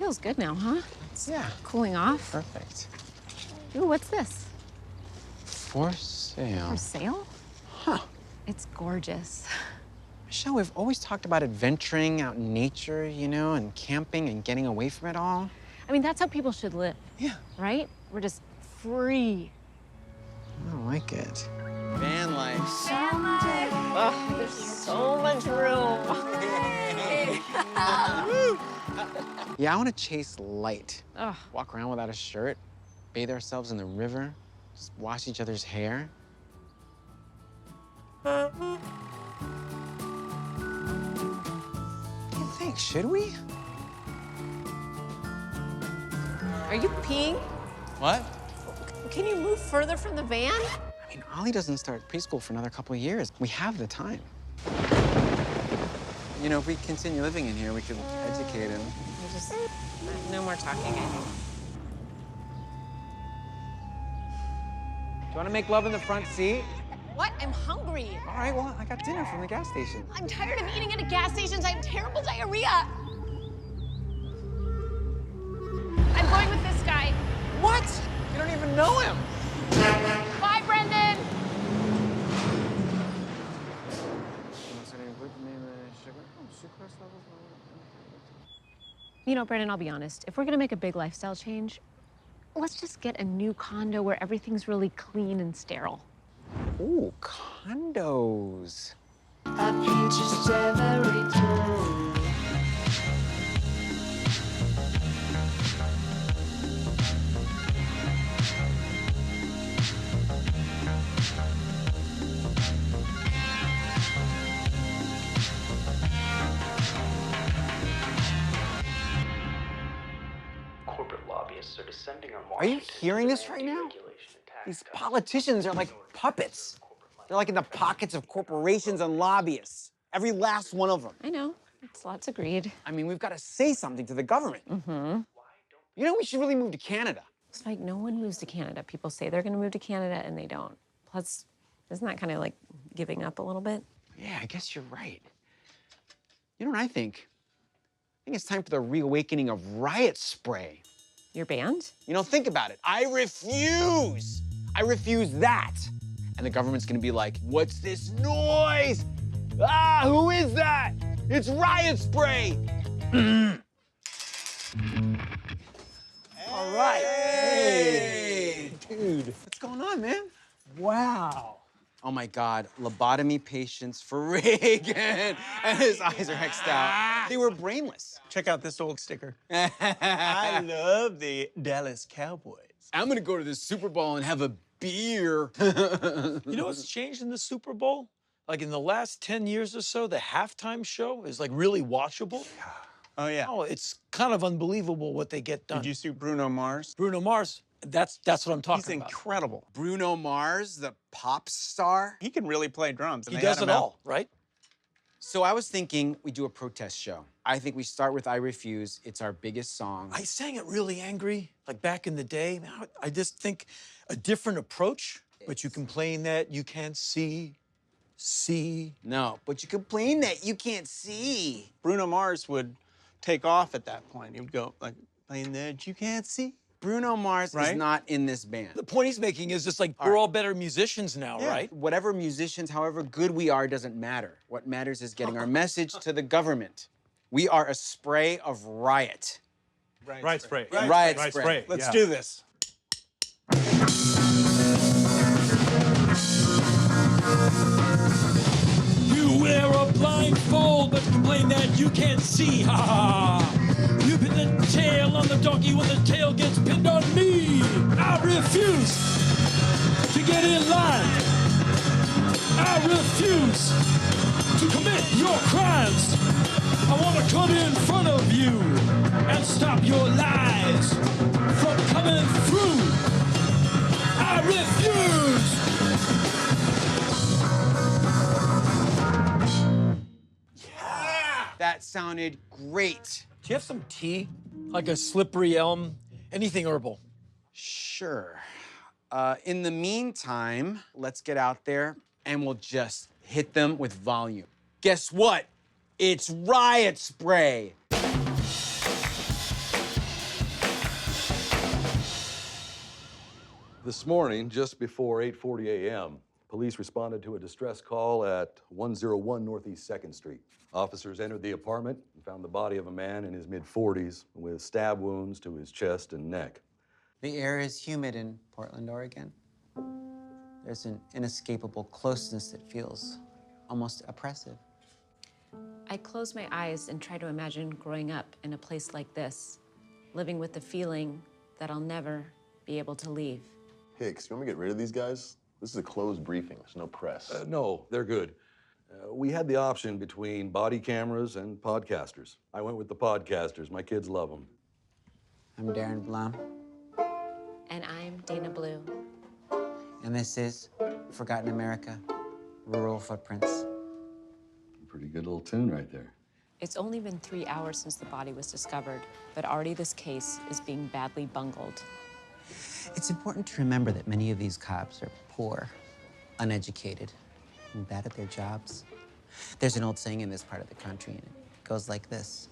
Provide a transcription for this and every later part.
Feels good now, huh? Yeah. Cooling off. Perfect. Ooh, what's this? For sale. For sale? Huh. It's gorgeous. Michelle, we've always talked about adventuring out in nature, you know, and camping and getting away from it all. I mean, that's how people should live. Yeah. Right? We're just free. I like it. Van life. Oh, there's so much room. Yeah, I want to chase light. Ugh. Walk around without a shirt, bathe ourselves in the river, just wash each other's hair. What do you think? Should we? Are you peeing? What? Can you move further from the van? I mean, Ollie doesn't start preschool for another couple of years. We have the time. You know, if we continue living in here, we could educate him. No more talking, I think. Do you want to make love in the front seat? What? I'm hungry. All right, well, I got dinner from the gas station. I'm tired of eating at gas stations. I have terrible diarrhea. I'm going with this guy. What? You don't even know him. Bye, Brendan. You know, Brendan, I'll be honest. If we're gonna make a big lifestyle change, let's just get a new condo where everything's really clean and sterile. Ooh, condos. I paint just every time. Corporate lobbyists are descending on Are you Washington. hearing this right now? These politicians are like puppets. They're like in the pockets of corporations and lobbyists. Every last one of them. I know. It's lots of greed. I mean, we've got to say something to the government. Mm-hmm. You know, we should really move to Canada. It's like no one moves to Canada. People say they're gonna move to Canada and they don't. Plus, isn't that kind of like giving up a little bit? Yeah, I guess you're right. You know what I think? I think it's time for the reawakening of Riot Spray. Your band? You know, think about it. I refuse. I refuse that. And the government's gonna be like, what's this noise? Ah, who is that? It's Riot Spray. All right. Hey, dude. What's going on, man? Wow. Oh my God, lobotomy patients for Reagan. And his eyes are hexed out. They were brainless. Check out this old sticker. I love the Dallas Cowboys. I'm gonna go to the Super Bowl and have a beer. You know what's changed in the Super Bowl? Like in the last 10 years or so, the halftime show is like really watchable. Oh, yeah. Oh, it's kind of unbelievable what they get done. Did you see Bruno Mars? Bruno Mars, that's what I'm He's talking about. incredible. Bruno Mars, the pop star. He can really play drums. and He they had does him it out. all, right? So I was thinking we do a protest show. I think we start with I Refuse. It's our biggest song. I sang it really angry, like back in the day. Now I just think a different approach, but you complain that you can't see. No, but you complain that you can't see. Bruno Mars would take off at that point. He would go like, playing that you can't see. Bruno Mars is Right? not in this band. The point he's making is just like, we're all better musicians now, Yeah. right? Whatever musicians, however good we are, doesn't matter. What matters is getting our message to the government. We are a spray of riot. Riot spray. Riot spray. Let's do this. You wear a blindfold, but complain that you can't see. Ha ha! You pin the tail on the donkey when the tail gets pinned on me. I refuse to get in line. I refuse to commit your crimes. I want to come in front of you and stop your lies from coming through. I refuse. That sounded great. Do you have some tea? Like a slippery elm? Anything herbal? Sure. In the meantime, let's get out there and we'll just hit them with volume. Guess what? It's Riot Spray. This morning, just before 8:40 a.m., police responded to a distress call at 101 Northeast 2nd Street. Officers entered the apartment and found the body of a man in his mid-40s with stab wounds to his chest and neck. The air is humid in Portland, Oregon. There's an inescapable closeness that feels almost oppressive. I close my eyes and try to imagine growing up in a place like this, living with the feeling that I'll never be able to leave. Hicks, you want me to get rid of these guys? This is a closed briefing. There's no press. No, they're good. We had the option between body cameras and podcasters. I went with the podcasters. My kids love them. I'm Darren Blum, And I'm Dana Blue. and this is Forgotten America, Rural Footprints. Pretty good little tune right there. It's only been 3 hours since the body was discovered, but already this case is being badly bungled. It's important to remember that many of these cops are poor, uneducated, and bad at their jobs. There's an old saying in this part of the country, and it goes like this: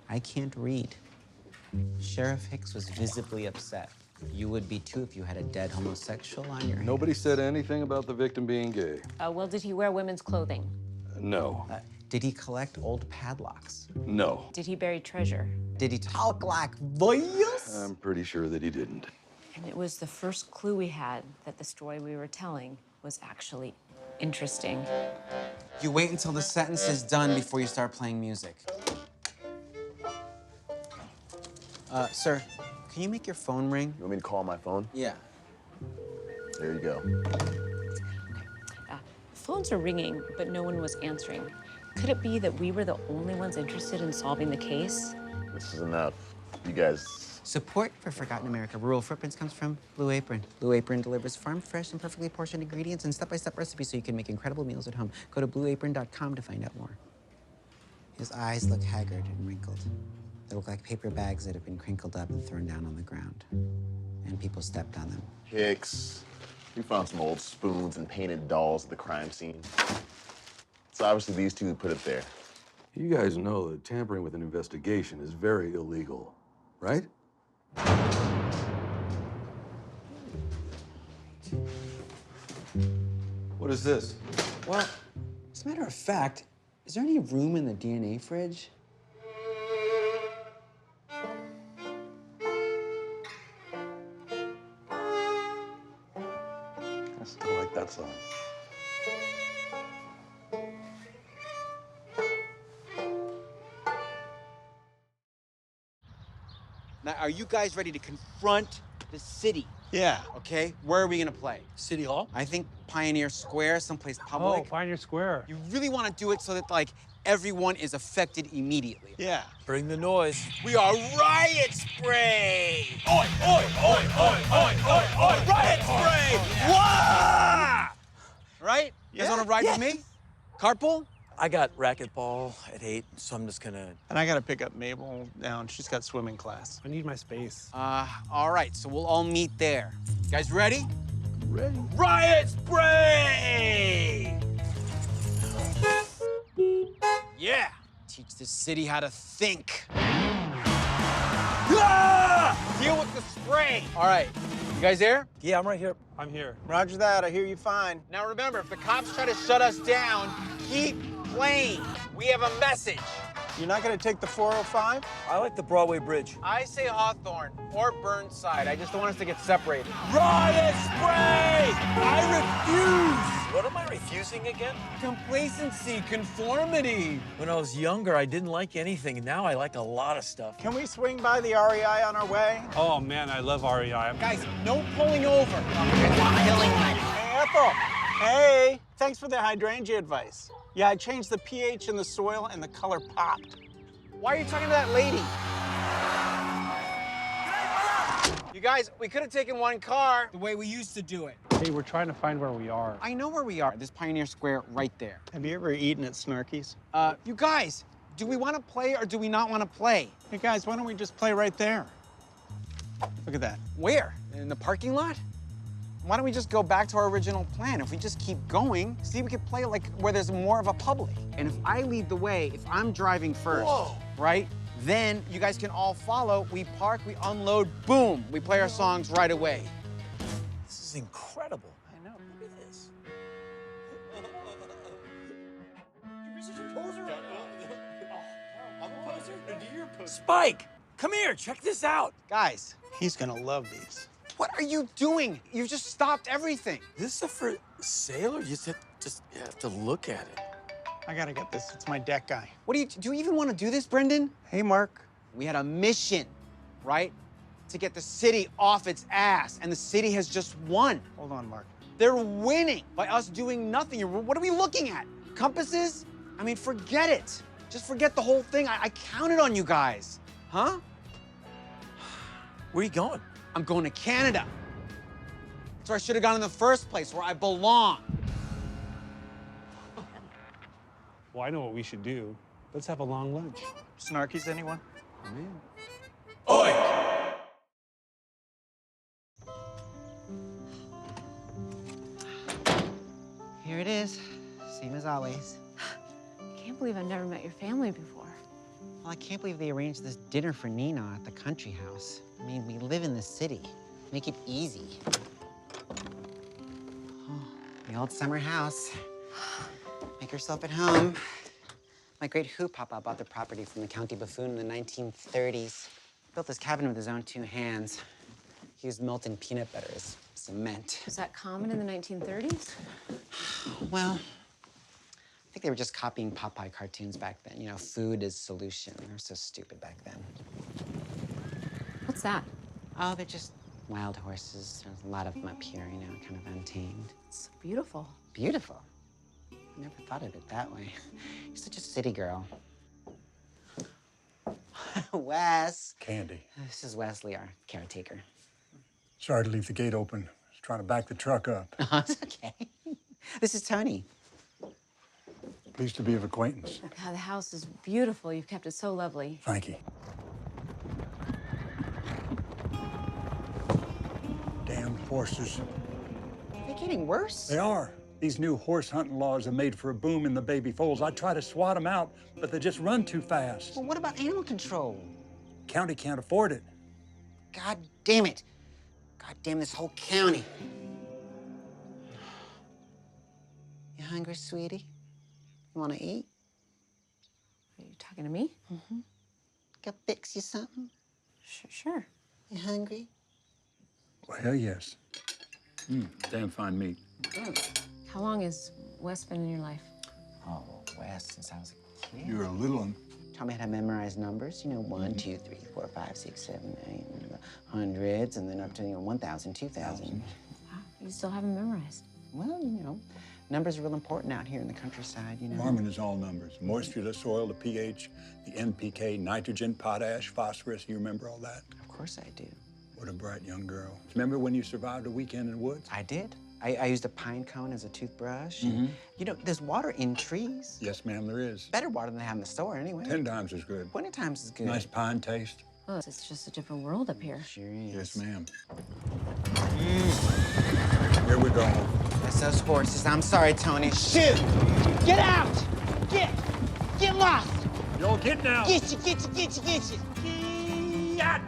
I can't read. Sheriff Hicks was visibly upset. You would be too if you had a dead homosexual on your hands. Nobody said anything about the victim being gay. Well, did he wear women's clothing? No. Did he collect old padlocks? No. Did he bury treasure? Did he talk like this? I'm pretty sure that he didn't. And it was the first clue we had that the story we were telling was actually interesting. You wait until the sentence is done before you start playing music. Sir, can you make your phone ring? You want me to call my phone? Yeah. There you go. Phones are ringing, but no one was answering. Could it be that we were the only ones interested in solving the case? This is enough. You guys... Support for Forgotten America Rural Footprints comes from Blue Apron. Blue Apron delivers farm-fresh and perfectly portioned ingredients and step-by-step recipes so you can make incredible meals at home. Go to blueapron.com to find out more. His eyes look haggard and wrinkled. They look like paper bags that have been crinkled up and thrown down on the ground. And people stepped on them. Hicks, we found some old spoons and painted dolls at the crime scene. It's obviously these two who put it there. You guys know that tampering with an investigation is very illegal, right? What is this? Well, as a matter of fact, is there any room in the DNA fridge? I still like that song. Now, are you guys ready to confront the city? Yeah. Okay, where are we gonna play? City Hall? I think Pioneer Square, someplace public. Oh, Pioneer Square. You really want to do it so that, like, everyone is affected immediately. Yeah. Bring the noise. We are Riot Spray! Oi, oi, oi, oi, oi, oi, oi, Riot Spray! Wah! Right? You guys Yeah. want to ride with me? Carpool? I got racquetball at 8, so I'm just gonna... And I gotta pick up Mabel down. She's got swimming class. I need my space. All right, so we'll all meet there. You guys ready? Ready? Riot Spray! Yeah! Teach the city how to think. Ah! Deal with the spray. All right, you guys there? Yeah, I'm right here. I'm here. Roger that. I hear you fine. Now remember, if the cops try to shut us down, keep playing. We have a message. You're not gonna take the 405? I like the Broadway Bridge. I say Hawthorne or Burnside. I just don't want us to get separated. Riot Spray! I refuse! What am I refusing again? Complacency, conformity. When I was younger, I didn't like anything, and now I like a lot of stuff. Can we swing by the REI on our way? Oh, man, I love REI. Guys, no pulling over. Hey, Ethel. Hey, thanks for the hydrangea advice. Yeah, I changed the pH in the soil and the color popped. Why are you talking to that lady? You guys, we could have taken one car the way we used to do it. Hey, we're trying to find where we are. I know where we are. This Pioneer Square right there. Have you ever eaten at Snarky's? You guys, do we want to play or do we not want to play? Hey, guys, why don't we just play right there? Look at that. Where? In the parking lot? Why don't we just go back to our original plan? If we just keep going, see, we could play like where there's more of a public. And if I lead the way, if I'm driving first, right? Then you guys can all follow. We park, we unload, boom. We play our songs right away. is incredible. I know. Look at this. You're such a poser right now. I'm a poser? Or you're a poser? Spike, come here. Check this out. Guys, He's gonna love these. what are you doing? You've just stopped everything. This is for sale, or you said just you have to look at it? I gotta get this. It's my deck guy. What do you even want to do this, Brendan? Hey, Mark. We had a mission, right? To get the city off its ass, and the city has just won. Hold on, Mark. They're winning by us doing nothing. What are we looking at? Compasses? I mean, forget it. Just forget the whole thing. I counted on you guys. Huh? Where are you going? I'm going to Canada. That's where I should have gone in the first place, where I belong. Well, I know what we should do. Let's have a long lunch. Snarkies, anyone? Oi! Here it is, same as always. I can't believe I've never met your family before. Well, I can't believe they arranged this dinner for Nina at the country house. I mean, we live in the city. Make it easy. Oh, the old summer house. Make yourself at home. My great hoopapa bought the property from the county buffoon in the 1930s. Built this cabin with his own 2 hands. He used melted peanut butter as cement. Was that common in the 1930s? Well, I think they were just copying Popeye cartoons back then. You know, food is solution. They were so stupid back then. What's that? Oh, they're just wild horses. There's a lot of them up here, you know, kind of untamed. It's so beautiful. Beautiful. I never thought of it that way. You're such a city girl. Wes. Candy. This is Wesley, our caretaker. Sorry to leave the gate open. I was trying to back the truck up. Oh, it's okay. This is Tony. Pleased to be of acquaintance. God, the house is beautiful. You've kept it so lovely. Thank you. Damn horses. They're getting worse. They are. These new horse hunting laws are made for a boom in the baby foals. I try to swat them out, but they just run too fast. Well, what about animal control? County can't afford it. God damn it. God damn this whole county. You hungry, sweetie? You wanna eat? Are you talking to me? Mm-hmm. Go fix you something? Sure. You hungry? Well, hell yes. Damn fine meat. How long has Wes been in your life? Oh, Wes, since I was a kid. You're a little one. Taught me how to memorize numbers. You know, 1, 2, 3, 4, 5, 6, 7, 8, hundreds, and then up to, 1,000, 2,000. Wow, you still haven't memorized. Well, numbers are real important out here in the countryside, Farming is all numbers. Moisture, the soil, the pH, the NPK, nitrogen, potash, phosphorus. You remember all that? Of course I do. What a bright young girl. Remember when you survived a weekend in the woods? I did. I used a pine cone as a toothbrush. Mm-hmm. There's water in trees. Yes, ma'am, there is. Better water than they have in the store, anyway. 10 times as good. 20 times as good. Nice pine taste. Oh, it's just a different world up here. Sure is. Yes, ma'am. Here we go. That's those horses. I'm sorry, Tony. Shoot! Get out! Get lost! Yo, get now! Get you!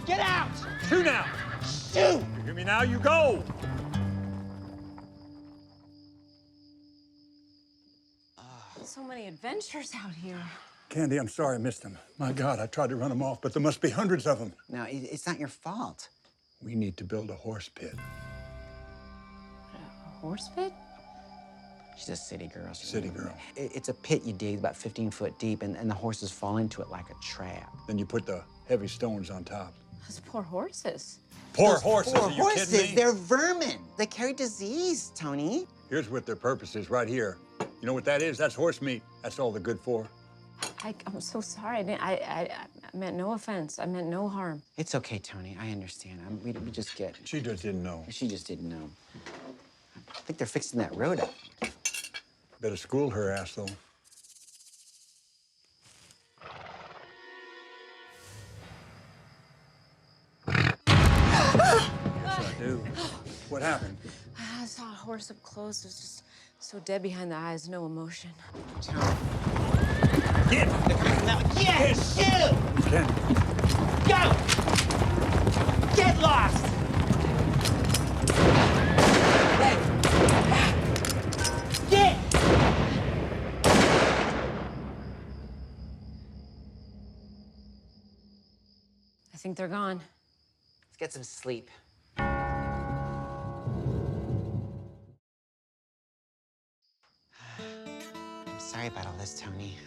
Get out! Shoot now! Shoot! You hear me now? You go! So many adventures out here. Candy, I'm sorry I missed them. My God, I tried to run them off, but there must be hundreds of them. No, it's not your fault. We need to build a horse pit. A horse pit? She's a city girl. City girl. It's a pit you dig about 15 foot deep, and the horses fall into it like a trap. Then you put the heavy stones on top. Those poor horses. Poor horses, Poor are you horses, kidding me? they're vermin. They carry disease, Tony. Here's what their purpose is right here. You know what that is? That's horse meat. That's all they're good for. I'm so sorry. I meant no offense. I meant no harm. It's okay, Tony. I understand. We just get... She just didn't know. She just didn't know. I think they're fixing that road up. Better school her ass, though. That's what I do. What happened? I saw a horse up close. It was just so dead behind the eyes, no emotion. Get! They're coming from that way. Yeah! Shoot! Candy. Go! Get lost! think they're gone. Let's get some sleep. I'm sorry about all this, Tony.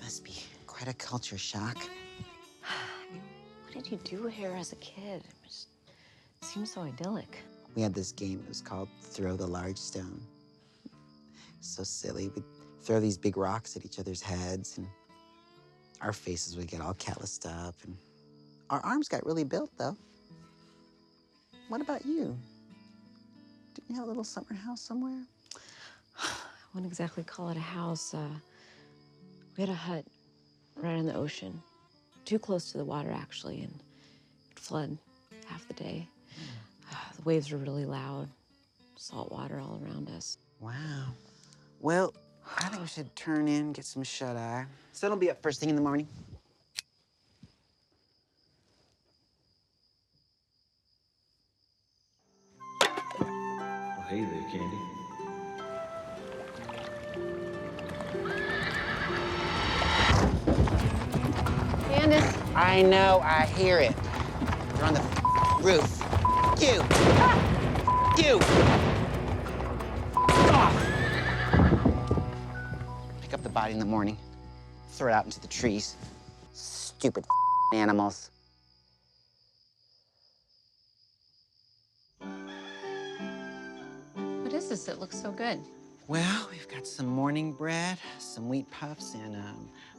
Must be quite a culture shock. What did you do here as a kid? It just seems so idyllic. We had this game, it was called Throw the Large Stone. So silly. We'd throw these big rocks at each other's heads, and our faces would get all calloused up, and our arms got really built, though. What about you? Didn't you have a little summer house somewhere? I wouldn't exactly call it a house. We had a hut right on the ocean. Too close to the water, actually, and it'd flood half the day. The waves were really loud. Salt water all around us. Wow. Well, I think we should turn in, get some shut-eye. Sun will be up first thing in the morning. Well, hey there, Candy. Candace. I know, I hear it. You're on the roof. You! You! Off! Pick up the body in the morning, throw it out into the trees. Stupid animals. What is this? It looks so good. Well, we've got some morning bread, some wheat puffs, and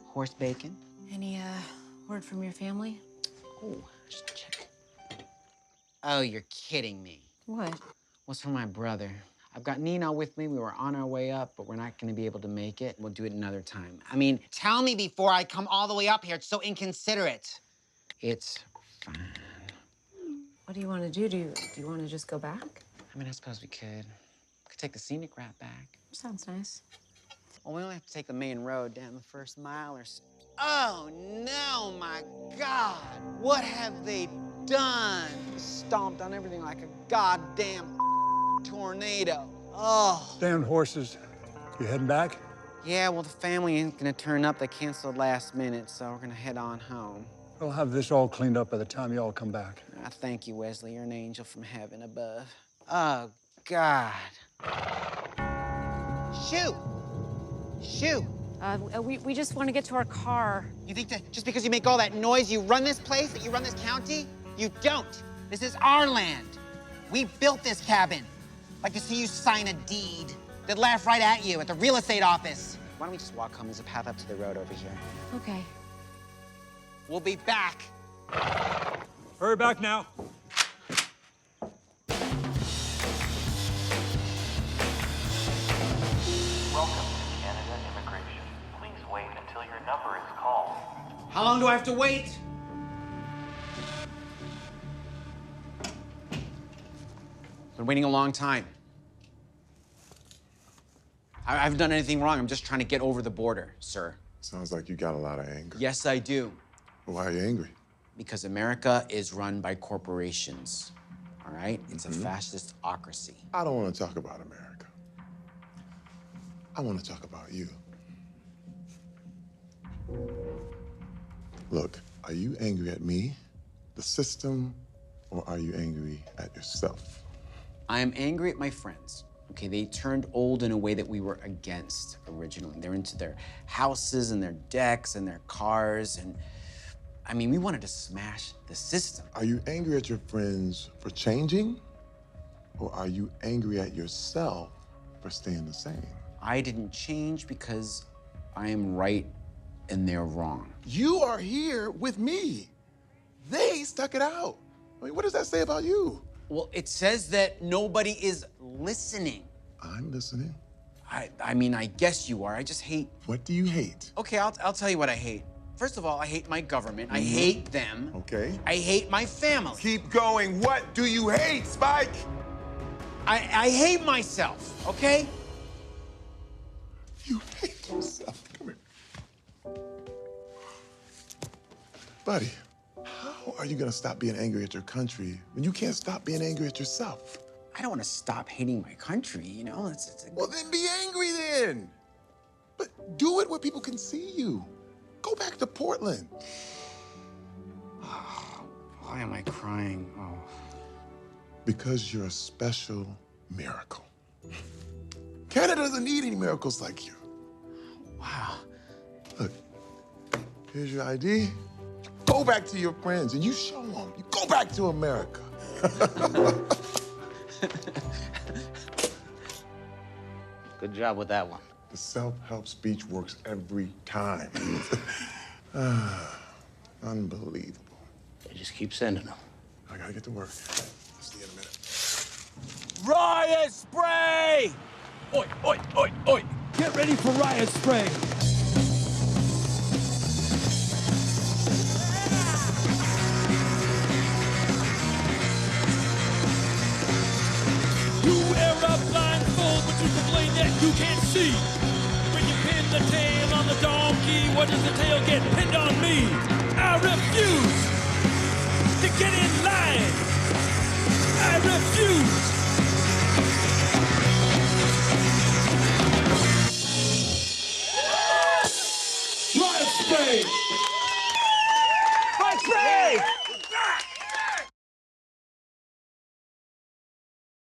horse bacon. Any word from your family? Oh, I should check. Oh, you're kidding me. What? What's from my brother? I've got Nino with me. We were on our way up, but we're not going to be able to make it. We'll do it another time. I mean, tell me before I come all the way up here. It's so inconsiderate. It's fine. What do you want to do? Do you want to just go back? I mean, I suppose we could. We could take the scenic route back. Sounds nice. Well, we only have to take the main road down the first mile or so. Oh, no, my God. What have they done? Stomped on everything like a goddamn tornado. Oh. Damn horses. You heading back? Yeah, well, the family ain't gonna turn up. They canceled last minute, so we're gonna head on home. I'll have this all cleaned up by the time you all come back. Thank you, Wesley. You're an angel from heaven above. Oh, God. Shoo! Shoo! We just want to get to our car. You think that just because you make all that noise, you run this place, that you run this county? You don't. This is our land. We built this cabin. Like to see you sign a deed. They'd laugh right at you at the real estate office. Why don't we just walk home? There's a path up to the road over here. Okay. We'll be back. Hurry back now. Welcome to Canada Immigration. Please wait until your number is called. How long do I have to wait? Been waiting a long time. I haven't done anything wrong. I'm just trying to get over the border, sir. Sounds like you got a lot of anger. Yes, I do. Why are you angry? Because America is run by corporations, all right? It's a fascistocracy. I don't want to talk about America. I want to talk about you. Look, are you angry at me, the system, or are you angry at yourself? I am angry at my friends. Okay, they turned old in a way that we were against originally. They're into their houses and their decks and their cars, and I mean, we wanted to smash the system. Are you angry at your friends for changing, or are you angry at yourself for staying the same? I didn't change because I am right and they're wrong. You are here with me. They stuck it out. I mean, what does that say about you? Well, it says that nobody is listening. I'm listening. I mean, I guess you are. I just hate... What do you hate? Okay, I'll tell you what I hate. First of all, I hate my government. I hate them. Okay. I hate my family. Keep going. What do you hate, Spike? I hate myself, okay? You hate yourself. Come here. Buddy, how are you gonna stop being angry at your country when you can't stop being angry at yourself? I don't want to stop hating my country, you know? Well, then be angry then. But do it where people can see you. Go back to Portland. Why am I crying? Oh. Because you're a special miracle. Canada doesn't need any miracles like you. Wow. Look, here's your ID. Go back to your friends and you show them. You go back to America. Good job with that one. The self-help speech works every time. Unbelievable. They just keep sending them. I gotta get to work. I'll see you in a minute. Riot spray! Oi, oi, oi, oi! Get ready for riot spray! You wear a blindfold, but you complain that you can't see. When you pin the tail on the donkey, what does the tail get pinned on me? I refuse to get in line. I refuse. Riot spray! Riot spray!